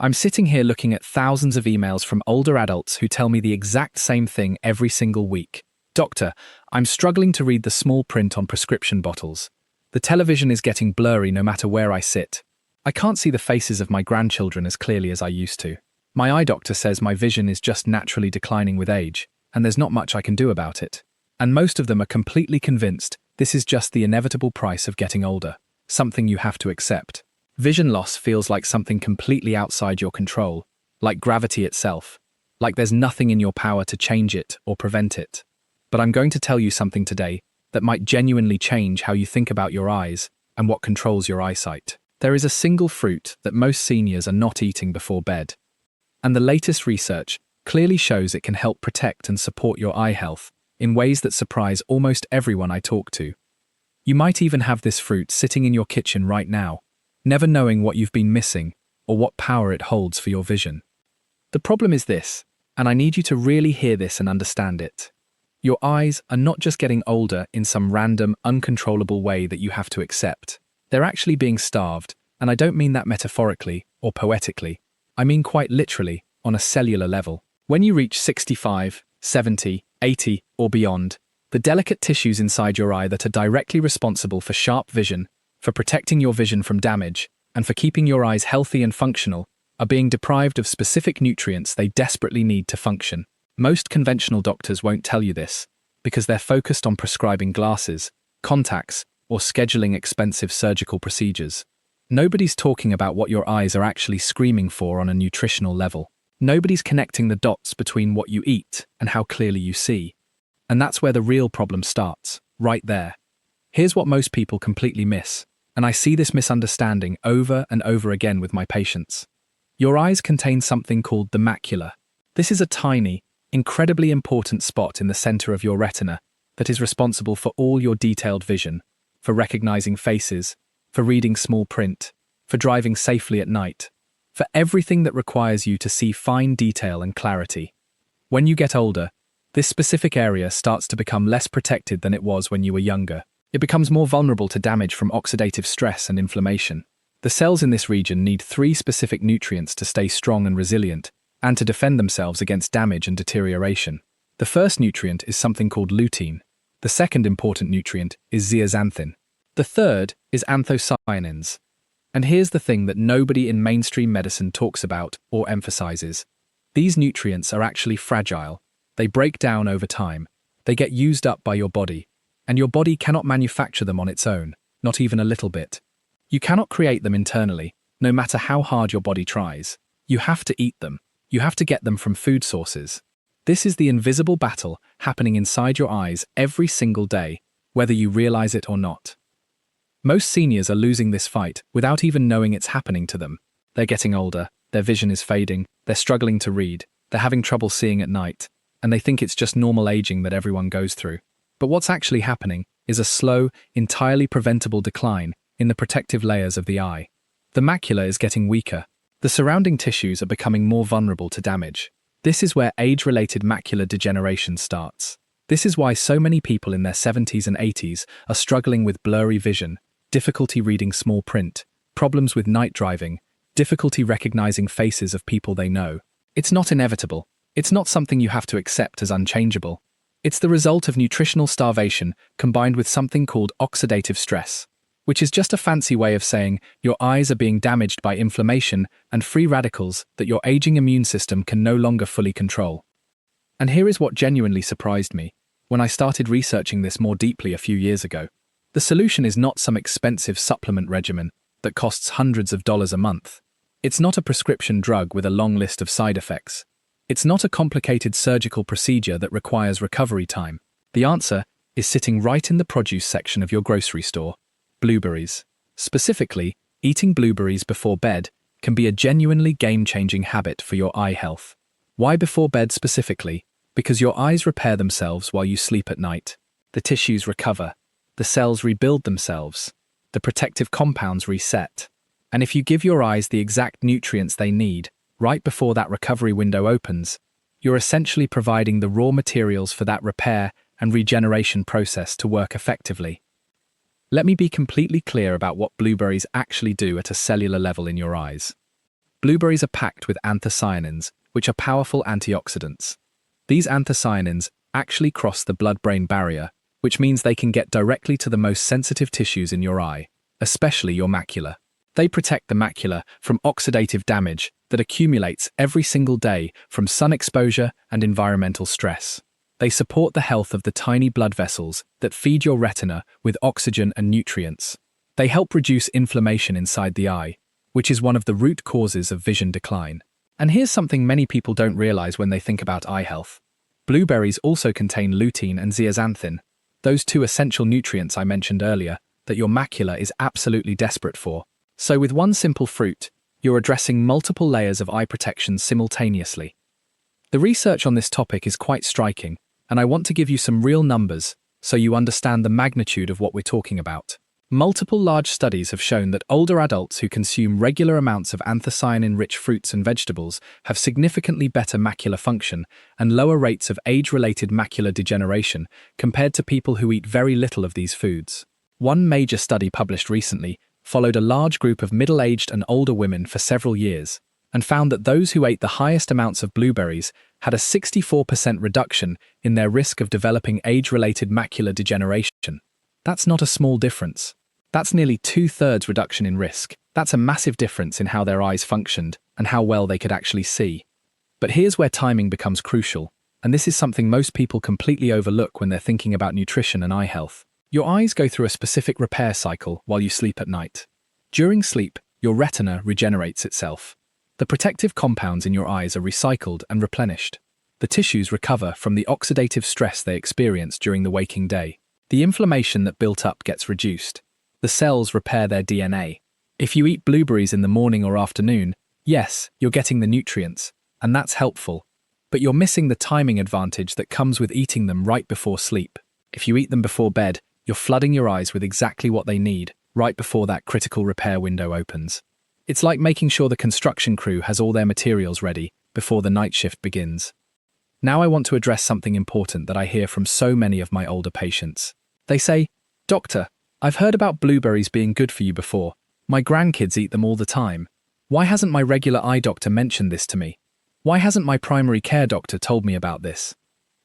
I'm sitting here looking at thousands of emails from older adults who tell me the exact same thing every single week. Doctor, I'm struggling to read the small print on prescription bottles. The television is getting blurry no matter where I sit. I can't see the faces of my grandchildren as clearly as I used to. My eye doctor says my vision is just naturally declining with age, and there's not much I can do about it. And most of them are completely convinced this is just the inevitable price of getting older, something you have to accept. Vision loss feels like something completely outside your control, like gravity itself, like there's nothing in your power to change it or prevent it. But I'm going to tell you something today that might genuinely change how you think about your eyes and what controls your eyesight. There is a single fruit that most seniors are not eating before bed. And the latest research clearly shows it can help protect and support your eye health in ways that surprise almost everyone I talk to. You might even have this fruit sitting in your kitchen right now, never knowing what you've been missing or what power it holds for your vision. The problem is this, and I need you to really hear this and understand it. Your eyes are not just getting older in some random, uncontrollable way that you have to accept. They're actually being starved, and I don't mean that metaphorically or poetically. I mean quite literally, on a cellular level. When you reach 65, 70, 80, or beyond, the delicate tissues inside your eye that are directly responsible for sharp vision, for protecting your vision from damage, and for keeping your eyes healthy and functional, are being deprived of specific nutrients they desperately need to function. Most conventional doctors won't tell you this, because they're focused on prescribing glasses, contacts, or scheduling expensive surgical procedures. Nobody's talking about what your eyes are actually screaming for on a nutritional level. Nobody's connecting the dots between what you eat and how clearly you see. And that's where the real problem starts, right there. Here's what most people completely miss, and I see this misunderstanding over and over again with my patients. Your eyes contain something called the macula. This is a tiny, incredibly important spot in the center of your retina that is responsible for all your detailed vision, for recognizing faces, for reading small print, for driving safely at night, for everything that requires you to see fine detail and clarity. When you get older, this specific area starts to become less protected than it was when you were younger. It becomes more vulnerable to damage from oxidative stress and inflammation. The cells in this region need 3 specific nutrients to stay strong and resilient, and to defend themselves against damage and deterioration. The first nutrient is something called lutein. The second important nutrient is zeaxanthin. The third is anthocyanins. And here's the thing that nobody in mainstream medicine talks about or emphasizes. These nutrients are actually fragile. They break down over time. They get used up by your body. And your body cannot manufacture them on its own, not even a little bit. You cannot create them internally, no matter how hard your body tries. You have to eat them. You have to get them from food sources. This is the invisible battle happening inside your eyes every single day, whether you realize it or not. Most seniors are losing this fight without even knowing it's happening to them. They're getting older, their vision is fading, they're struggling to read, they're having trouble seeing at night, and they think it's just normal aging that everyone goes through. But what's actually happening is a slow, entirely preventable decline in the protective layers of the eye. The macula is getting weaker. The surrounding tissues are becoming more vulnerable to damage. This is where age-related macular degeneration starts. This is why so many people in their 70s and 80s are struggling with blurry vision, difficulty reading small print, problems with night driving, difficulty recognizing faces of people they know. It's not inevitable. It's not something you have to accept as unchangeable. It's the result of nutritional starvation combined with something called oxidative stress, which is just a fancy way of saying your eyes are being damaged by inflammation and free radicals that your aging immune system can no longer fully control. And here is what genuinely surprised me when I started researching this more deeply a few years ago. The solution is not some expensive supplement regimen that costs hundreds of dollars a month. It's not a prescription drug with a long list of side effects. It's not a complicated surgical procedure that requires recovery time. The answer is sitting right in the produce section of your grocery store. Blueberries. Specifically, eating blueberries before bed can be a genuinely game-changing habit for your eye health. Why before bed specifically? Because your eyes repair themselves while you sleep at night. The tissues recover. The cells rebuild themselves. The protective compounds reset. And if you give your eyes the exact nutrients they need, right before that recovery window opens, you're essentially providing the raw materials for that repair and regeneration process to work effectively. Let me be completely clear about what blueberries actually do at a cellular level in your eyes. Blueberries are packed with anthocyanins, which are powerful antioxidants. These anthocyanins actually cross the blood-brain barrier, which means they can get directly to the most sensitive tissues in your eye, especially your macula. They protect the macula from oxidative damage that accumulates every single day from sun exposure and environmental stress. They support the health of the tiny blood vessels that feed your retina with oxygen and nutrients. They help reduce inflammation inside the eye, which is one of the root causes of vision decline. And here's something many people don't realize when they think about eye health. Blueberries also contain lutein and zeaxanthin, those two essential nutrients I mentioned earlier that your macula is absolutely desperate for. So with one simple fruit, you're addressing multiple layers of eye protection simultaneously. The research on this topic is quite striking, and I want to give you some real numbers so you understand the magnitude of what we're talking about. Multiple large studies have shown that older adults who consume regular amounts of anthocyanin-rich fruits and vegetables have significantly better macular function and lower rates of age-related macular degeneration compared to people who eat very little of these foods. One major study published recently followed a large group of middle-aged and older women for several years and found that those who ate the highest amounts of blueberries had a 64% reduction in their risk of developing age-related macular degeneration. That's not a small difference. That's nearly 2/3 reduction in risk. That's a massive difference in how their eyes functioned and how well they could actually see. But here's where timing becomes crucial, and this is something most people completely overlook when they're thinking about nutrition and eye health. Your eyes go through a specific repair cycle while you sleep at night. During sleep, your retina regenerates itself. The protective compounds in your eyes are recycled and replenished. The tissues recover from the oxidative stress they experience during the waking day. The inflammation that built up gets reduced. The cells repair their DNA. If you eat blueberries in the morning or afternoon, yes, you're getting the nutrients, and that's helpful. But you're missing the timing advantage that comes with eating them right before sleep. If you eat them before bed, you're flooding your eyes with exactly what they need right before that critical repair window opens. It's like making sure the construction crew has all their materials ready before the night shift begins. Now I want to address something important that I hear from so many of my older patients. They say, "Doctor, I've heard about blueberries being good for you before. My grandkids eat them all the time. Why hasn't my regular eye doctor mentioned this to me? Why hasn't my primary care doctor told me about this?"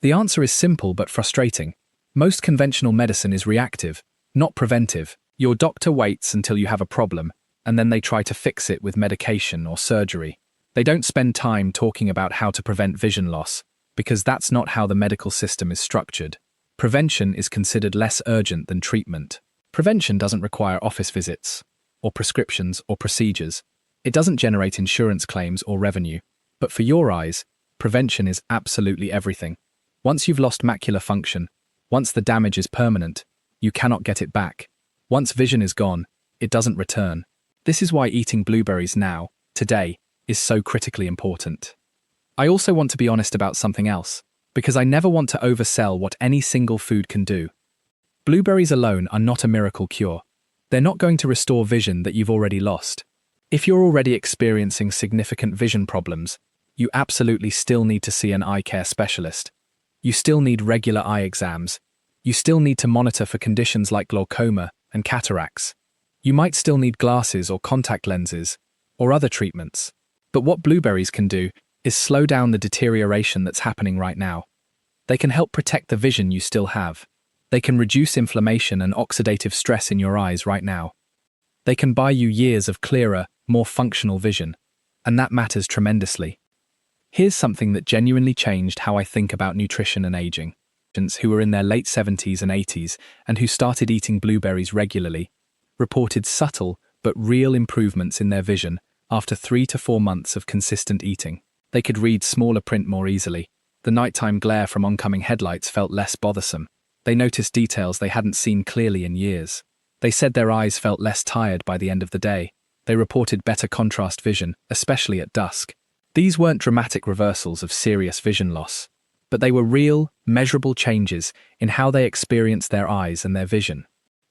The answer is simple but frustrating. Most conventional medicine is reactive, not preventive. Your doctor waits until you have a problem, and then they try to fix it with medication or surgery. They don't spend time talking about how to prevent vision loss, because that's not how the medical system is structured. Prevention is considered less urgent than treatment. Prevention doesn't require office visits, or prescriptions, or procedures. It doesn't generate insurance claims or revenue. But for your eyes, prevention is absolutely everything. Once you've lost macular function, once the damage is permanent, you cannot get it back. Once vision is gone, it doesn't return. This is why eating blueberries now, today, is so critically important. I also want to be honest about something else, because I never want to oversell what any single food can do. Blueberries alone are not a miracle cure. They're not going to restore vision that you've already lost. If you're already experiencing significant vision problems, you absolutely still need to see an eye care specialist. You still need regular eye exams. You still need to monitor for conditions like glaucoma and cataracts. You might still need glasses or contact lenses, or other treatments. But what blueberries can do is slow down the deterioration that's happening right now. They can help protect the vision you still have. They can reduce inflammation and oxidative stress in your eyes right now. They can buy you years of clearer, more functional vision, and that matters tremendously. Here's something that genuinely changed how I think about nutrition and aging. Patients who were in their late 70s and 80s and who started eating blueberries regularly reported subtle but real improvements in their vision after 3 to 4 months of consistent eating. They could read smaller print more easily. The nighttime glare from oncoming headlights felt less bothersome. They noticed details they hadn't seen clearly in years. They said their eyes felt less tired by the end of the day. They reported better contrast vision, especially at dusk. These weren't dramatic reversals of serious vision loss, but they were real, measurable changes in how they experienced their eyes and their vision.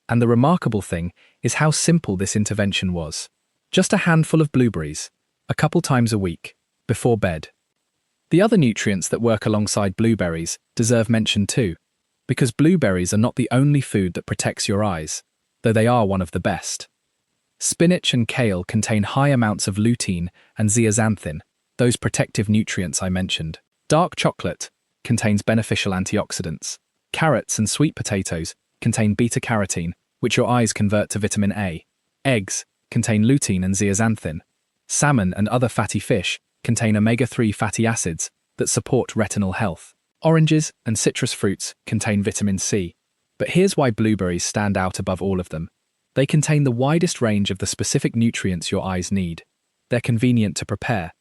And the remarkable thing is how simple this intervention was. Just a handful of blueberries, a couple times a week, before bed. The other nutrients that work alongside blueberries deserve mention too, because blueberries are not the only food that protects your eyes, though they are one of the best. Spinach and kale contain high amounts of lutein and zeaxanthin, those protective nutrients I mentioned. Dark chocolate contains beneficial antioxidants. Carrots and sweet potatoes contain beta-carotene, which your eyes convert to vitamin A. Eggs contain lutein and zeaxanthin. Salmon and other fatty fish contain omega-3 fatty acids that support retinal health. Oranges and citrus fruits contain vitamin C. But here's why blueberries stand out above all of them. They contain the widest range of the specific nutrients your eyes need. They're convenient to prepare.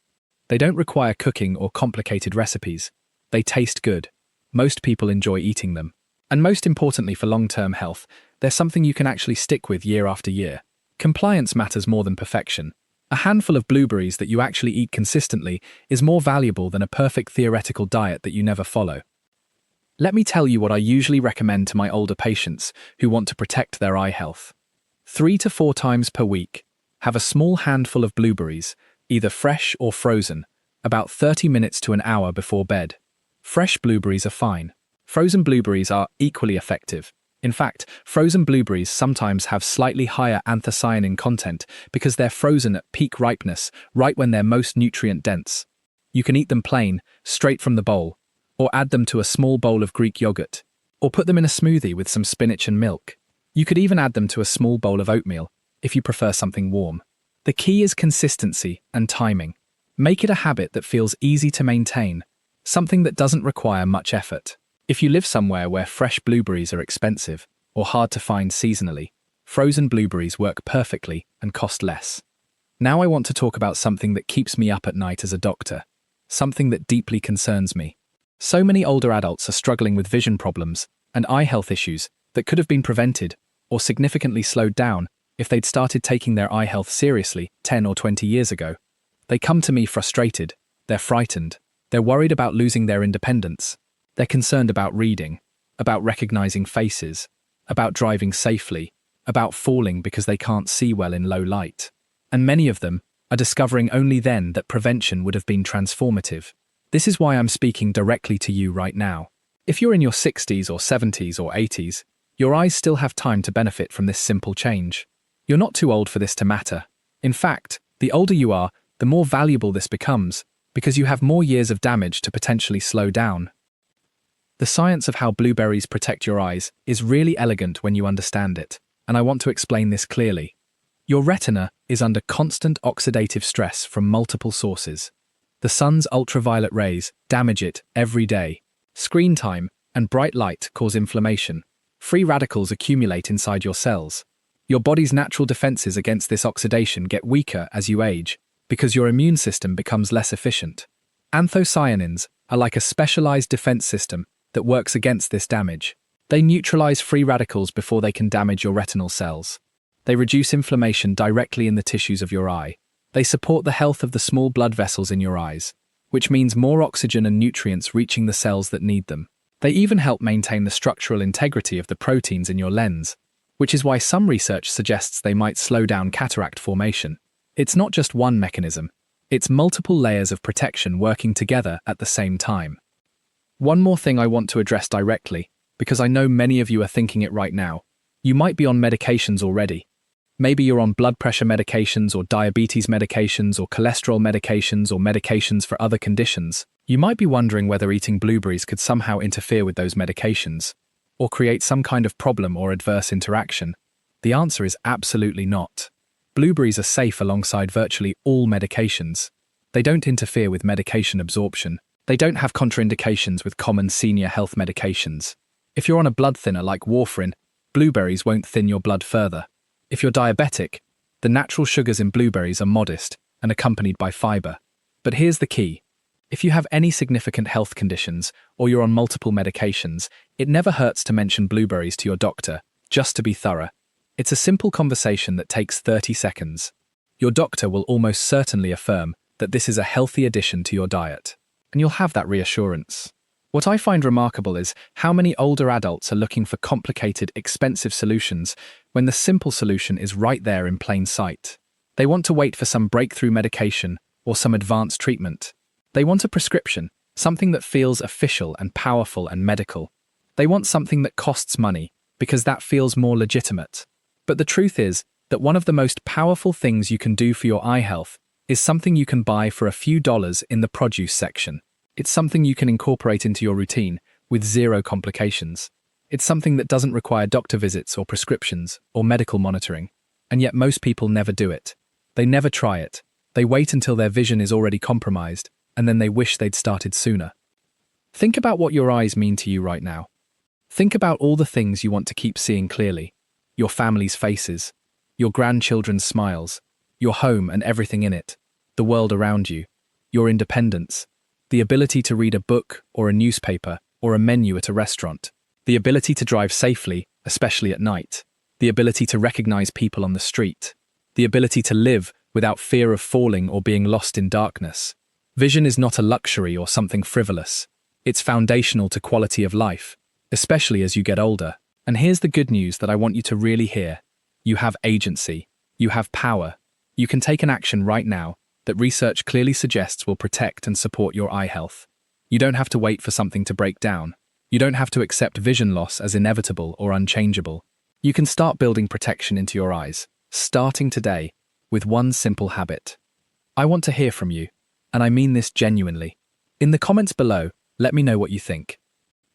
They don't require cooking or complicated recipes. They taste good. Most people enjoy eating them. And most importantly for long-term health, they're something you can actually stick with year after year. Compliance matters more than perfection. A handful of blueberries that you actually eat consistently is more valuable than a perfect theoretical diet that you never follow. Let me tell you what I usually recommend to my older patients who want to protect their eye health. 3 to 4 times per week, have a small handful of blueberries, either fresh or frozen, about 30 minutes to an hour before bed. Fresh blueberries are fine. Frozen blueberries are equally effective. In fact, frozen blueberries sometimes have slightly higher anthocyanin content because they're frozen at peak ripeness, right when they're most nutrient-dense. You can eat them plain, straight from the bowl, or add them to a small bowl of Greek yogurt, or put them in a smoothie with some spinach and milk. You could even add them to a small bowl of oatmeal, if you prefer something warm. The key is consistency and timing. Make it a habit that feels easy to maintain, something that doesn't require much effort. If you live somewhere where fresh blueberries are expensive or hard to find seasonally, frozen blueberries work perfectly and cost less. Now I want to talk about something that keeps me up at night as a doctor, something that deeply concerns me. So many older adults are struggling with vision problems and eye health issues that could have been prevented or significantly slowed down if they'd started taking their eye health seriously 10 or 20 years ago. They come to me frustrated, they're frightened, they're worried about losing their independence, they're concerned about reading, about recognizing faces, about driving safely, about falling because they can't see well in low light. And many of them are discovering only then that prevention would have been transformative. This is why I'm speaking directly to you right now. If you're in your 60s or 70s or 80s, your eyes still have time to benefit from this simple change. You're not too old for this to matter. In fact, the older you are, the more valuable this becomes, because you have more years of damage to potentially slow down. The science of how blueberries protect your eyes is really elegant when you understand it, and I want to explain this clearly. Your retina is under constant oxidative stress from multiple sources. The sun's ultraviolet rays damage it every day. Screen time and bright light cause inflammation. Free radicals accumulate inside your cells. Your body's natural defenses against this oxidation get weaker as you age, because your immune system becomes less efficient. Anthocyanins are like a specialized defense system that works against this damage. They neutralize free radicals before they can damage your retinal cells. They reduce inflammation directly in the tissues of your eye. They support the health of the small blood vessels in your eyes, which means more oxygen and nutrients reaching the cells that need them. They even help maintain the structural integrity of the proteins in your lens, which is why some research suggests they might slow down cataract formation. It's not just one mechanism, it's multiple layers of protection working together at the same time. One more thing I want to address directly, because I know many of you are thinking it right now. You might be on medications already. Maybe you're on blood pressure medications or diabetes medications or cholesterol medications or medications for other conditions. You might be wondering whether eating blueberries could somehow interfere with those medications, or create some kind of problem or adverse interaction. The answer is absolutely not. Blueberries are safe alongside virtually all medications. They don't interfere with medication absorption. They don't have contraindications with common senior health medications. If you're on a blood thinner like warfarin, blueberries won't thin your blood further. If you're diabetic, the natural sugars in blueberries are modest and accompanied by fiber. But here's the key. If you have any significant health conditions or you're on multiple medications, it never hurts to mention blueberries to your doctor, just to be thorough. It's a simple conversation that takes 30 seconds. Your doctor will almost certainly affirm that this is a healthy addition to your diet, and you'll have that reassurance. What I find remarkable is how many older adults are looking for complicated, expensive solutions when the simple solution is right there in plain sight. They want to wait for some breakthrough medication or some advanced treatment. They want a prescription, something that feels official and powerful and medical. They want something that costs money because that feels more legitimate. But the truth is, that one of the most powerful things you can do for your eye health is something you can buy for a few dollars in the produce section. It's something you can incorporate into your routine with zero complications. It's something that doesn't require doctor visits or prescriptions or medical monitoring. And yet most people never do it. They never try it. They wait until their vision is already compromised, and then they wish they'd started sooner. Think about what your eyes mean to you right now. Think about all the things you want to keep seeing clearly. Your family's faces, your grandchildren's smiles, your home and everything in it, the world around you, your independence, the ability to read a book or a newspaper or a menu at a restaurant, the ability to drive safely, especially at night, the ability to recognize people on the street, the ability to live without fear of falling or being lost in darkness. Vision is not a luxury or something frivolous. It's foundational to quality of life, especially as you get older. And here's the good news that I want you to really hear. You have agency. You have power. You can take an action right now that research clearly suggests will protect and support your eye health. You don't have to wait for something to break down. You don't have to accept vision loss as inevitable or unchangeable. You can start building protection into your eyes, starting today, with one simple habit. I want to hear from you, and I mean this genuinely. In the comments below, let me know what you think.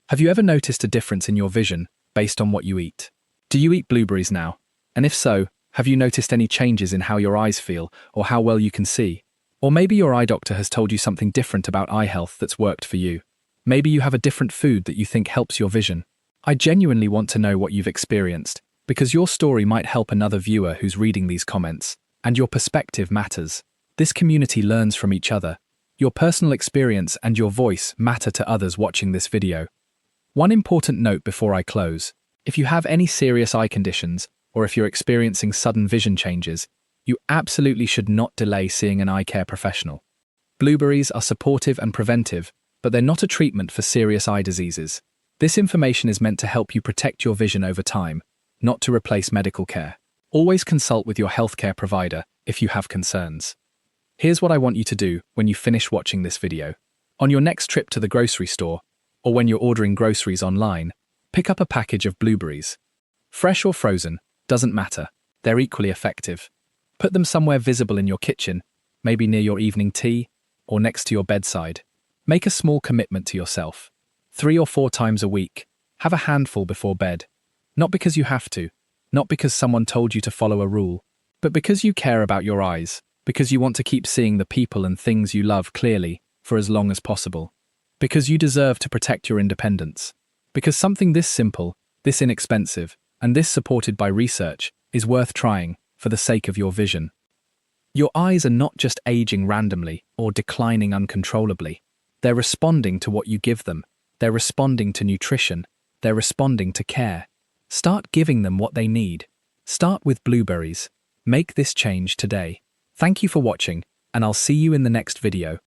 Have you ever noticed a difference in your vision based on what you eat? Do you eat blueberries now? And if so, have you noticed any changes in how your eyes feel or how well you can see? Or maybe your eye doctor has told you something different about eye health that's worked for you. Maybe you have a different food that you think helps your vision. I genuinely want to know what you've experienced, because your story might help another viewer who's reading these comments, and your perspective matters. This community learns from each other. Your personal experience and your voice matter to others watching this video. One important note before I close: if you have any serious eye conditions, or if you're experiencing sudden vision changes, you absolutely should not delay seeing an eye care professional. Blueberries are supportive and preventive, but they're not a treatment for serious eye diseases. This information is meant to help you protect your vision over time, not to replace medical care. Always consult with your healthcare provider if you have concerns. Here's what I want you to do when you finish watching this video. On your next trip to the grocery store, or when you're ordering groceries online, pick up a package of blueberries. Fresh or frozen, doesn't matter. They're equally effective. Put them somewhere visible in your kitchen, maybe near your evening tea, or next to your bedside. Make a small commitment to yourself. 3 or 4 times a week, have a handful before bed. Not because you have to, not because someone told you to follow a rule, but because you care about your eyes, because you want to keep seeing the people and things you love clearly for as long as possible. Because you deserve to protect your independence. Because something this simple, this inexpensive, and this supported by research is worth trying for the sake of your vision. Your eyes are not just aging randomly or declining uncontrollably. They're responding to what you give them. They're responding to nutrition. They're responding to care. Start giving them what they need. Start with blueberries. Make this change today. Thank you for watching, and I'll see you in the next video.